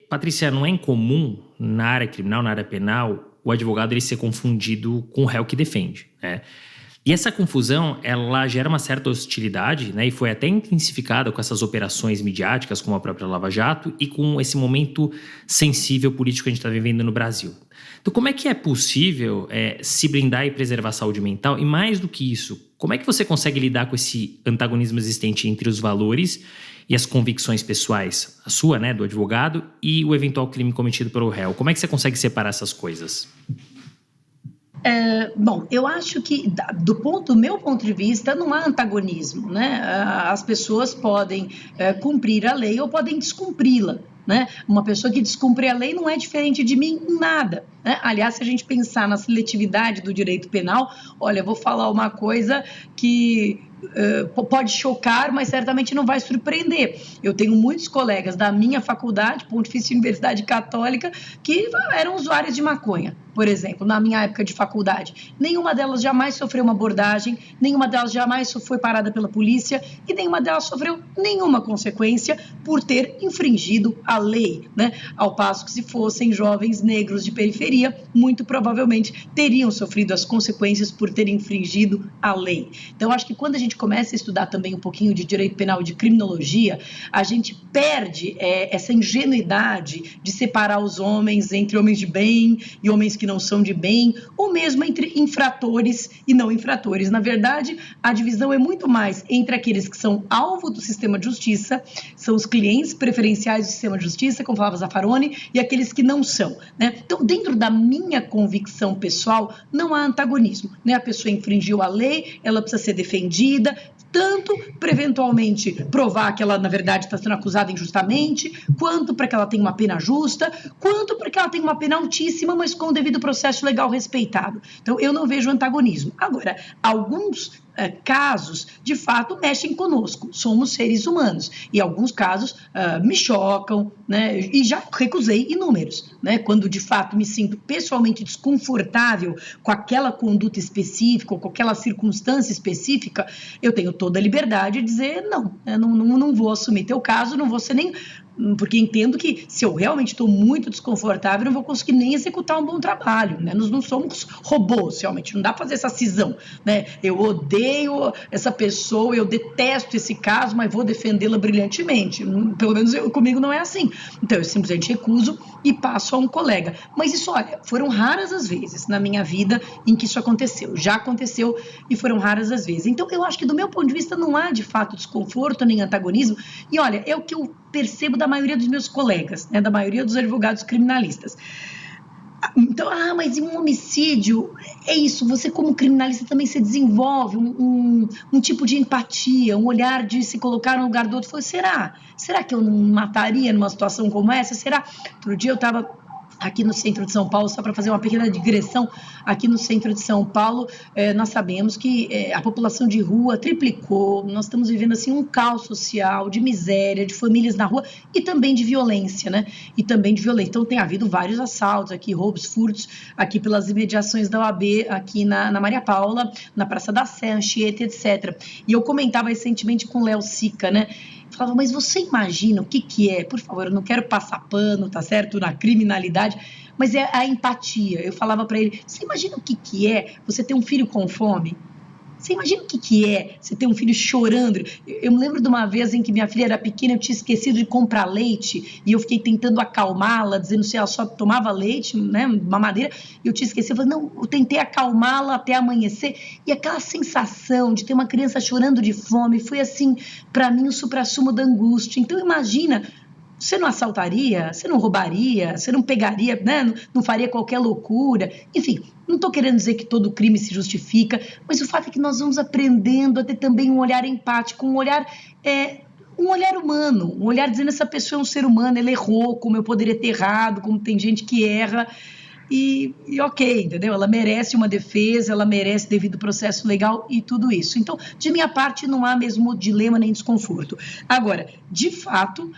Patrícia, não é incomum na área criminal, na área penal, o advogado ele ser confundido com o réu que defende, né? E essa confusão, ela gera uma certa hostilidade, né? E foi até intensificada com essas operações midiáticas, como a própria Lava Jato, e com esse momento sensível político que a gente está vivendo no Brasil. Então, como é que é possível se blindar e preservar a saúde mental? E mais do que isso, como é que você consegue lidar com esse antagonismo existente entre os valores e as convicções pessoais, a sua, né, do advogado, e o eventual crime cometido pelo réu? Como é que você consegue separar essas coisas? Bom, eu acho que, do meu ponto de vista, não há antagonismo, né? As pessoas podem cumprir a lei ou podem descumpri-la, né? Uma pessoa que descumpre a lei não é diferente de mim em nada, né? Aliás, se a gente pensar na seletividade do direito penal, olha, eu vou falar uma coisa que pode chocar, mas certamente não vai surpreender. Eu tenho muitos colegas da minha faculdade, Pontifícia Universidade Católica, que eram usuários de maconha, por exemplo, na minha época de faculdade. Nenhuma delas jamais sofreu uma abordagem, nenhuma delas jamais foi parada pela polícia e nenhuma delas sofreu nenhuma consequência por ter infringido a lei, né? Ao passo que, se fossem jovens negros de periferia, muito provavelmente teriam sofrido as consequências por terem infringido a lei. Então, acho que quando a gente começa a estudar também um pouquinho de direito penal e de criminologia, a gente perde essa ingenuidade de separar os homens entre homens de bem e homens que não são de bem, ou mesmo entre infratores e não infratores. Na verdade, a divisão é muito mais entre aqueles que são alvo do sistema de justiça, são os clientes preferenciais do sistema de justiça, como falava Zaffaroni, e aqueles que não são, né? Então, dentro da minha convicção pessoal, não há antagonismo, né? A pessoa infringiu a lei, ela precisa ser defendida, tanto para eventualmente provar que ela, na verdade, está sendo acusada injustamente, quanto para que ela tenha uma pena justa, quanto para que ela tenha uma pena altíssima, mas com o devido processo legal respeitado. Então, eu não vejo antagonismo. Agora, alguns casos, de fato, mexem conosco. Somos seres humanos. E alguns casos me chocam, né? E já recusei inúmeros, né? Quando, de fato, me sinto pessoalmente desconfortável com aquela conduta específica ou com aquela circunstância específica, eu tenho toda a liberdade de dizer não, não vou assumir teu caso, não vou ser nem... Porque entendo que, se eu realmente estou muito desconfortável, não vou conseguir nem executar um bom trabalho, né? Nós não somos robôs, realmente, não dá para fazer essa cisão, né? Eu odeio essa pessoa, eu detesto esse caso, mas vou defendê-la brilhantemente. Pelo menos comigo não é assim. Então, eu simplesmente recuso e passo a um colega. Mas isso, olha, foram raras as vezes na minha vida em que isso aconteceu. Já aconteceu e foram raras as vezes. Então, eu acho que, do meu ponto de vista, não há, de fato, desconforto nem antagonismo. E, olha, é o que eu percebo da maioria dos meus colegas, né, da maioria dos advogados criminalistas. Então, mas em um homicídio, é isso, você como criminalista também se desenvolve um tipo de empatia, um olhar de se colocar no lugar do outro. Falei, será que eu não mataria numa situação como essa? Será? Outro dia eu estava aqui no centro de São Paulo, só para fazer uma pequena digressão, aqui no centro de São Paulo, nós sabemos que a população de rua triplicou, nós estamos vivendo assim um caos social, de miséria, de famílias na rua e também de violência, né? E também de violência. Então tem havido vários assaltos aqui, roubos, furtos, aqui pelas imediações da OAB, aqui na Maria Paula, na Praça da Sé, Anchieta, etc. E eu comentava recentemente com o Léo Sica, né? Falava, mas você imagina o que é? Por favor, eu não quero passar pano, tá certo? Na criminalidade, mas é a empatia. Eu falava para ele, você imagina o que é você ter um filho com fome? Você imagina o que é você ter um filho chorando? Eu me lembro de uma vez em que minha filha era pequena, eu tinha esquecido de comprar leite e eu fiquei tentando acalmá-la, dizendo se ela só tomava leite, né, mamadeira, e eu tinha esquecido. Eu falei, não, eu tentei acalmá-la até amanhecer e aquela sensação de ter uma criança chorando de fome foi assim, para mim, o suprassumo da angústia. Então imagina, você não assaltaria, você não roubaria, você não pegaria, né? Não faria qualquer loucura. Enfim, não estou querendo dizer que todo crime se justifica, mas o fato é que nós vamos aprendendo a ter também um olhar empático, um olhar humano, um olhar dizendo essa pessoa é um ser humano, ela errou, como eu poderia ter errado, como tem gente que erra. E ok, entendeu? Ela merece uma defesa, ela merece devido processo legal e tudo isso. Então, de minha parte, não há mesmo dilema nem desconforto. Agora, de fato,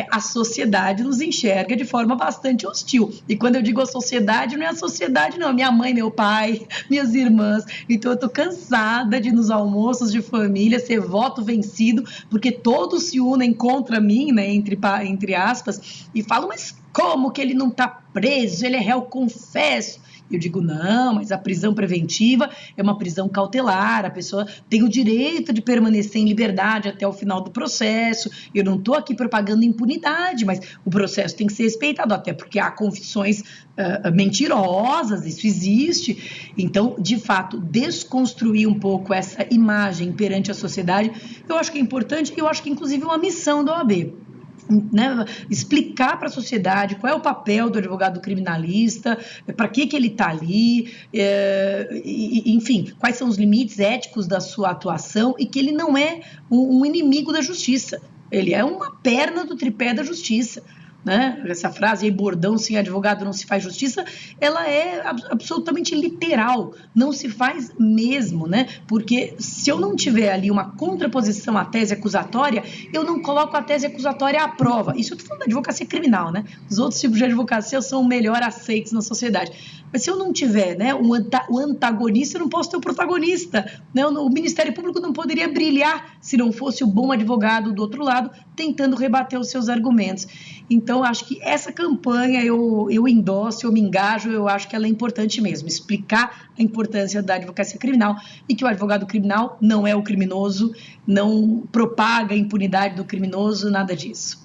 a sociedade nos enxerga de forma bastante hostil. E quando eu digo a sociedade, não é a sociedade, não. Minha mãe, meu pai, minhas irmãs. Então eu tô cansada de nos almoços de família ser voto vencido, porque todos se unem contra mim, né, entre aspas, e falam, mas como que ele não está preso? Ele é réu confesso. Eu digo, não, mas a prisão preventiva é uma prisão cautelar, a pessoa tem o direito de permanecer em liberdade até o final do processo. Eu não estou aqui propagando impunidade, mas o processo tem que ser respeitado, até porque há confissões mentirosas, isso existe. Então, de fato, desconstruir um pouco essa imagem perante a sociedade, eu acho que é importante, e eu acho que inclusive é uma missão da OAB. Né, explicar para a sociedade qual é o papel do advogado criminalista, para que ele está ali, enfim, quais são os limites éticos da sua atuação, e que ele não é um inimigo da justiça, ele é uma perna do tripé da justiça. Né? Essa frase aí, bordão, sem advogado não se faz justiça, ela é absolutamente literal, não se faz mesmo, né? Porque se eu não tiver ali uma contraposição à tese acusatória, eu não coloco a tese acusatória à prova. Isso eu estou falando da advocacia criminal, né? Os outros tipos de advocacia são melhor aceitos na sociedade. Mas se eu não tiver, né, o antagonista, eu não posso ter o protagonista. Né? O Ministério Público não poderia brilhar se não fosse o bom advogado do outro lado tentando rebater os seus argumentos. Então, acho que essa campanha eu endosso, eu me engajo, eu acho que ela é importante mesmo, explicar a importância da advocacia criminal e que o advogado criminal não é o criminoso, não propaga a impunidade do criminoso, nada disso.